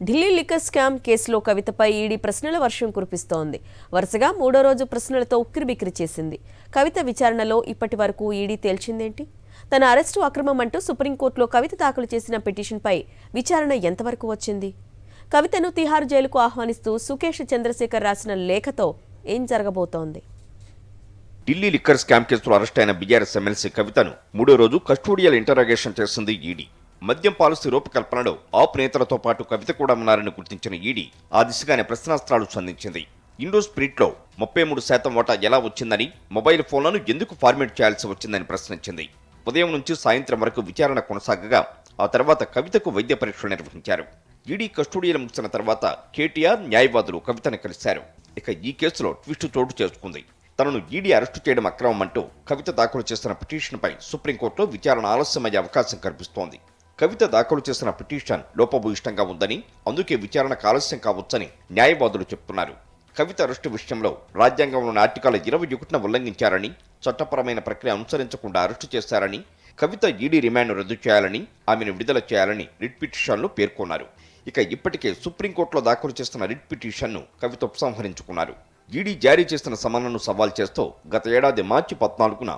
Delhi liquor scam కేసులో కవితపై ED ప్రశ్నల వర్షం కురిపిస్తోంది. వరుసగా మూడో రోజు ప్రశ్నలతో ఉక్కిరిబిక్కిరి చేసింది. కవిత విచారణలో ఇప్పటి వరకు ఈడీ తేల్చిందేంటి? తన అరెస్టు అక్రమం అంటూ సుప్రీంకోర్టులో కవిత దాఖలు చేసిన పిటిషన్పై విచారణ ఎంతవరకు వచ్చింది? కవితను తిహార్ జైలుకు ఆహ్వానిస్తూ సుకేష్ చంద్రశేఖర్ రాసిన లేఖతో ఏం జరగబోతోంది? ఢిల్లీ లిక్కర్ స్కామ్ కేసులో అరెస్ట్ అయిన బీఆర్ఎస్ ఎమ్మెల్సీ కవితను మూడో రోజు కస్టోడియల్ ఇంటరాగేషన్ చేసింది ఈడీ. మద్యం పాలసీ రూపకల్పనలో ఆప్ నేతలతో పాటు కవిత కూడా ఉన్నారని గుర్తించిన ఈడీ ఆ దిశగానే ప్రశ్నాస్త్రాలు సంధించింది. ఇండో స్పిరిట్లో 33% వాటా ఎలా వచ్చిందని, మొబైల్ ఫోన్లను ఎందుకు ఫార్మేట్ చేయాల్సి వచ్చిందని ప్రశ్నించింది. ఉదయం నుంచి సాయంత్రం వరకు విచారణ కొనసాగగా ఆ తర్వాత కవితకు వైద్య పరీక్షలు నిర్వహించారు. ఈడీ కస్టోడియల్ ముగిసిన తర్వాత కేటీఆర్ న్యాయవాదులు కవితను కలిశారు. ఇక ఈ కేసులో ట్విస్ట్ చోటు చేసుకుంది. తనను ఈడీ అరెస్టు చేయడం అక్రమం అంటూ కవిత దాఖలు చేసిన పిటిషన్పై సుప్రీంకోర్టులో విచారణ ఆలస్యమయ్యే అవకాశం కనిపిస్తోంది. కవిత దాఖలు చేసిన పిటిషన్ లోపభూయిష్టంగా ఉందని, అందుకే విచారణకు ఆలస్యం కావచ్చని న్యాయవాదులు చెప్తున్నారు. కవిత అరెస్టు విషయంలో రాజ్యాంగంలోని ఆర్టికల్ 21ను ఉల్లంఘించారని, చట్టపరమైన ప్రక్రియ అనుసరించకుండా అరెస్టు చేశారని, కవిత ఈడీ రిమాండ్ను రద్దు చేయాలని, ఆమెను విడుదల చేయాలని రిట్ పిటిషన్లు పేర్కొన్నారు. ఇక ఇప్పటికే సుప్రీంకోర్టులో దాఖలు చేస్తున్న రిట్ పిటిషన్ను కవిత ఉపసంహరించుకున్నారు. ఈడీ జారీ చేసిన సమన్లను సవాల్ చేస్తూ గత ఏడాది మార్చి 14న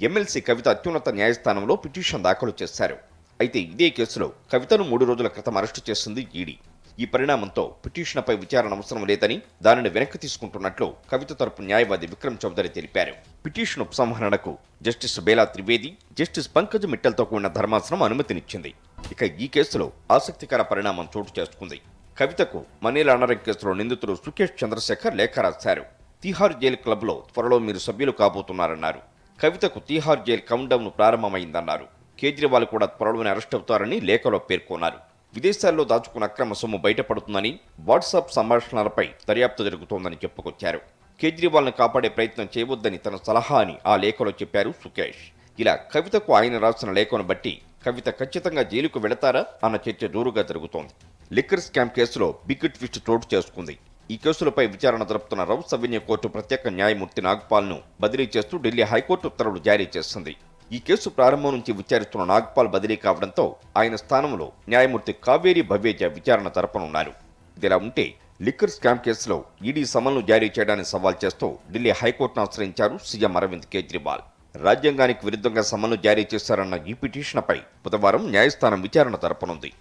ఎమ్మెల్సీ కవిత అత్యున్నత న్యాయస్థానంలో పిటిషన్ దాఖలు చేశారు. అయితే ఇదే కేసులో కవితను 3 రోజుల క్రితం అరెస్టు చేసింది ఈడీ. ఈ పరిణామంతో పిటిషన్పై విచారణ అవసరం లేదని, దానిని వెనక్కి తీసుకుంటున్నట్లు కవిత తరపు న్యాయవాది విక్రమ్ చౌదరి తెలిపారు. పిటిషన్ ఉపసంహరణకు జస్టిస్ బేలా త్రివేది, జస్టిస్ పంకజ్ మిట్టల్తో కూడిన ధర్మాసనం అనుమతినిచ్చింది. ఇక ఈ కేసులో ఆసక్తికర పరిణామం చోటు చేసుకుంది. కవితకు మనీ లాండరింగ్ కేసులో నిందితుడు సుకేష్ చంద్రశేఖర్ లేఖ రాశారు. తిహార్ జైలు క్లబ్లో త్వరలో మీరు సభ్యులు కాబోతున్నారన్నారు. కవితకు తిహార్ జైలు కౌంట్డౌన్ ప్రారంభమైందన్నారు. కేజ్రీవాల్ కూడా త్వరలోనే అరెస్ట్ అవుతారని లేఖలో పేర్కొన్నారు. విదేశాల్లో దాచుకున్న అక్రమ సొమ్ము బయటపడుతుందని, వాట్సాప్ సంభాషణలపై దర్యాప్తు జరుగుతోందని చెప్పుకొచ్చారు. కేజ్రీవాల్ను కాపాడే ప్రయత్నం చేయవద్దని తన సలహా అని ఆ లేఖలో చెప్పారు సుకేష్. ఇలా కవితకు ఆయన రాసిన లేఖను బట్టి కవిత ఖచ్చితంగా జైలుకు వెళతారా అన్న చర్చ జోరుగా జరుగుతోంది. లిక్కర్ స్కామ్ కేసులో బిగ్ ట్విస్ట్ చోటు చేసుకుంది. ఈ కేసులపై విచారణ జరుపుతున్న రౌస్ అవెన్యూ కోర్టు ప్రత్యేక న్యాయమూర్తి నాగ్పాల్ను బదిలీ చేస్తూ ఢిల్లీ హైకోర్టు ఉత్తర్వులు జారీ చేసింది. ఈ కేసు ప్రారంభం నుంచి విచారిస్తున్న నాగ్పాల్ బదిలీ కావడంతో ఆయన స్థానంలో న్యాయమూర్తి కావేరి భవ్యేజ విచారణ జరపనున్నారు. ఇదిలా ఉంటే లిక్కర్ స్కామ్ కేసులో ఈడీ సమన్లు జారీ చేయడాన్ని సవాల్ చేస్తూ ఢిల్లీ హైకోర్టును ఆశ్రయించారు సీఎం అరవింద్ కేజ్రీవాల్. రాజ్యాంగానికి విరుద్ధంగా సమన్లు జారీ చేశారన్న ఈ పిటిషన్పై బుధవారం న్యాయస్థానం విచారణ జరపనుంది.